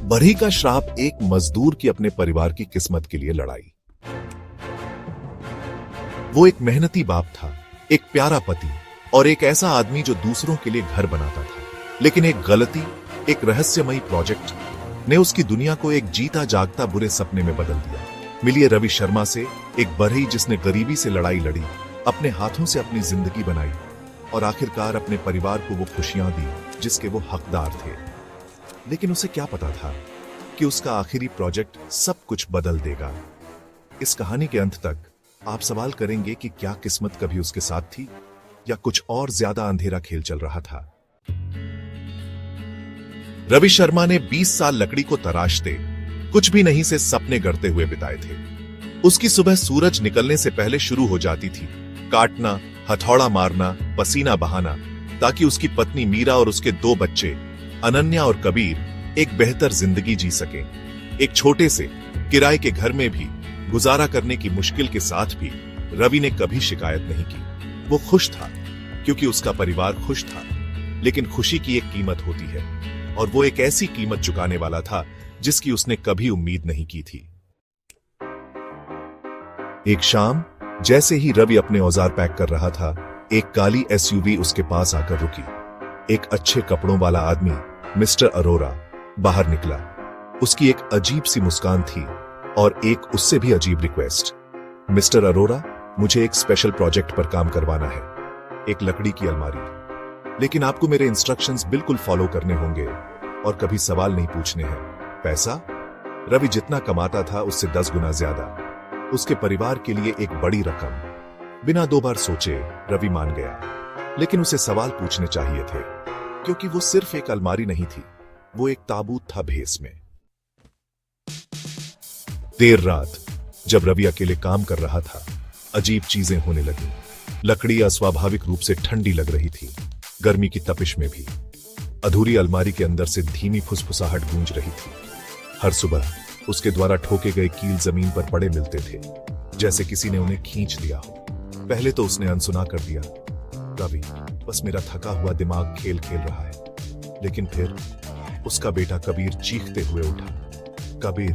बरही का श्राप, एक मजदूर की अपने परिवार की किस्मत के लिए लड़ाई। वो एक मेहनती बाप था, एक प्यारा पति और एक ऐसा आदमी जो दूसरों के लिए घर बनाता था। लेकिन एक गलती, एक रहस्यमयी प्रोजेक्ट ने उसकी दुनिया को एक जीता जागता बुरे सपने में बदल दिया। मिलिए रवि शर्मा से, एक बरही जिसने गरीबी से लड़ाई लड़ी, अपने हाथों से अपनी जिंदगी बनाई और आखिरकार अपने परिवार को वो खुशियां दी जिसके वो हकदार थे। लेकिन उसे क्या पता था कि उसका आखिरी प्रोजेक्ट सब कुछ बदल देगा। इस कहानी के अंत तक आप सवाल करेंगे कि क्या किस्मत कभी उसके साथ थी या कुछ और ज्यादा अंधेरा खेल चल रहा था। रवि शर्मा ने 20 साल लकड़ी को तराशते, कुछ भी नहीं से सपने गढ़ते हुए बिताए थे। उसकी सुबह सूरज निकलने से पहले शुरू हो जाती थी काटना, हथौड़ा मारना, पसीना बहाना, ताकि उसकी पत्नी मीरा और उसके 2 बच्चे अनन्या और कबीर एक बेहतर जिंदगी जी सकें। एक छोटे से किराए के घर में भी गुजारा करने की मुश्किल के साथ भी रवि ने कभी शिकायत नहीं की। वो खुश था क्योंकि उसका परिवार खुश था। लेकिन खुशी की एक कीमत होती है और वो एक ऐसी कीमत चुकाने वाला था जिसकी उसने कभी उम्मीद नहीं की थी। एक शाम जैसे ही रवि अपने औजार पैक कर रहा था, एक काली एसयूवी उसके पास आकर रुकी। एक अच्छे कपड़ों वाला आदमी, मिस्टर अरोरा, बाहर निकला। उसकी एक अजीब सी मुस्कान थी और एक उससे भी अजीब रिक्वेस्ट। मिस्टर अरोरा, मुझे एक स्पेशल प्रोजेक्ट पर काम करवाना है, एक लकड़ी की अलमारी। लेकिन आपको मेरे इंस्ट्रक्शंस बिल्कुल फॉलो करने होंगे और कभी सवाल नहीं पूछने हैं। पैसा? रवि जितना कमाता था उससे 10 गुना ज्यादा। उसके परिवार के लिए एक बड़ी रकम। बिना 2 बार सोचे रवि मान गया। लेकिन उसे सवाल पूछने चाहिए थे, क्योंकि वो सिर्फ एक अलमारी नहीं थी, वो एक ताबूत था भेस में। देर रात जब रवि अकेले काम कर रहा था, अजीब चीजें होने लगी। लकड़ी अस्वाभाविक रूप से ठंडी लग रही थी, गर्मी की तपिश में भी। अधूरी अलमारी के अंदर से धीमी फुसफुसाहट गूंज रही थी। हर सुबह उसके द्वारा ठोके गए कील जमीन पर पड़े मिलते थे, जैसे किसी ने उन्हें खींच लिया हो। पहले तो उसने अनसुना कर दिया, रवि, बस मेरा थका हुआ दिमाग खेल खेल रहा है। लेकिन फिर उसका बेटा कबीर चीखते हुए उठा, कबीर,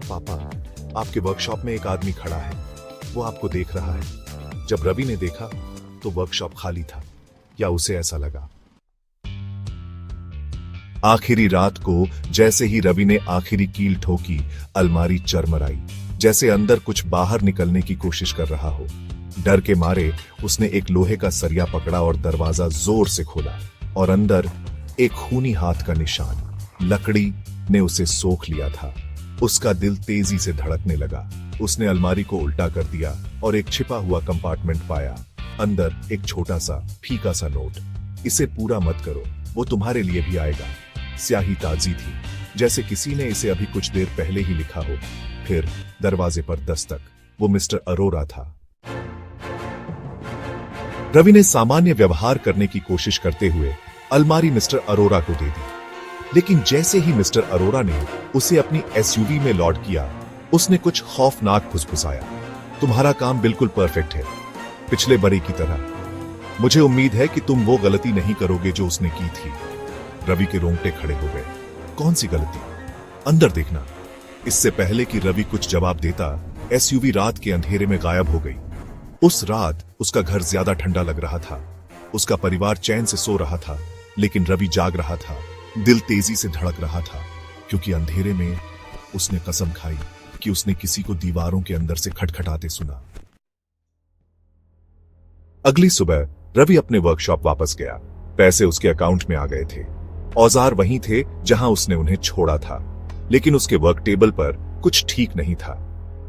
पापा, आपके वर्कशॉप में एक आदमी खड़ा है, वो आपको देख रहा है। जब रवि ने देखा तो वर्कशॉप खाली था, या उसे ऐसा लगा। आखिरी रात को जैसे ही रवि ने आखिरी कील ठोकी, अलमारी चरमराई, जैसे अंदर कुछ बाहर निकलने की कोशिश कर रहा हो। डर के मारे उसने एक लोहे का सरिया पकड़ा और दरवाजा जोर से खोला, और अंदर एक खूनी हाथ का निशान। लकड़ी ने उसे सोख लिया था। उसका दिल तेजी से धड़कने लगा। उसने अलमारी को उल्टा कर दिया और एक छिपा हुआ कंपार्टमेंट पाया। अंदर एक छोटा सा फीका सा नोट। इसे पूरा मत करो, वो तुम्हारे लिए भी आएगा। स्याही ताजी थी, जैसे किसी ने इसे अभी कुछ देर पहले ही लिखा हो। फिर दरवाजे पर दस्तक। वो मिस्टर अरोरा था। रवि ने सामान्य व्यवहार करने की कोशिश करते हुए अलमारी मिस्टर अरोरा को दे दी। लेकिन जैसे ही मिस्टर अरोरा ने उसे अपनी एसयूवी में लॉड किया, उसने कुछ खौफनाक फुसफुसाया, तुम्हारा काम बिल्कुल परफेक्ट है, पिछले बरी की तरह। मुझे उम्मीद है कि तुम वो गलती नहीं करोगे जो उसने की थी। रवि के रोंगटे खड़े हो गए। कौन सी गलती? अंदर देखना। इससे पहले कि रवि कुछ जवाब देता, एसयूवी रात के अंधेरे में गायब हो गई। उस रात उसका घर ज्यादा ठंडा लग रहा था। उसका परिवार चैन से सो रहा था, लेकिन रवि जाग रहा था। दिल तेजी से धड़क रहा था, क्योंकि अंधेरे में उसने कसम खाई कि उसने किसी को दीवारों के अंदर से खटखटाते सुना। अगली सुबह रवि अपने वर्कशॉप वापस गया। पैसे उसके अकाउंट में आ गए थे। औजार वहीं थे जहां उसने उन्हें छोड़ा था। लेकिन उसके वर्क टेबल पर कुछ ठीक नहीं था।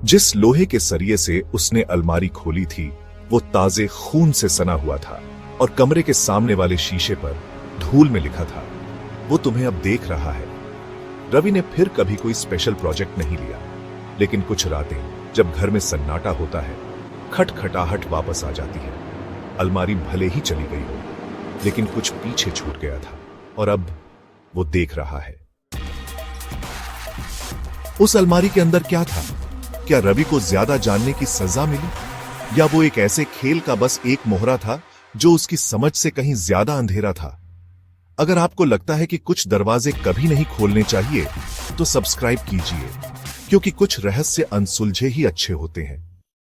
जिस लोहे के सरिये से उसने अलमारी खोली थी, वो ताजे खून से सना हुआ था, और कमरे के सामने वाले शीशे पर धूल में लिखा था, वो तुम्हें अब देख रहा है। रवि ने फिर कभी कोई स्पेशल प्रोजेक्ट नहीं लिया। लेकिन कुछ रातें जब घर में सन्नाटा होता है, खटखटाहट वापस आ जाती है। अलमारी भले ही चली गई हो, लेकिन कुछ पीछे छूट गया था, और अब वो देख रहा है। उस अलमारी के अंदर क्या था? क्या रवि को ज्यादा जानने की सजा मिली, या वो एक ऐसे खेल का बस एक मोहरा था जो उसकी समझ से कहीं ज्यादा अंधेरा था? अगर आपको लगता है कि कुछ दरवाजे कभी नहीं खोलने चाहिए, तो सब्सक्राइब कीजिए, क्योंकि कुछ रहस्य अनसुलझे ही अच्छे होते हैं।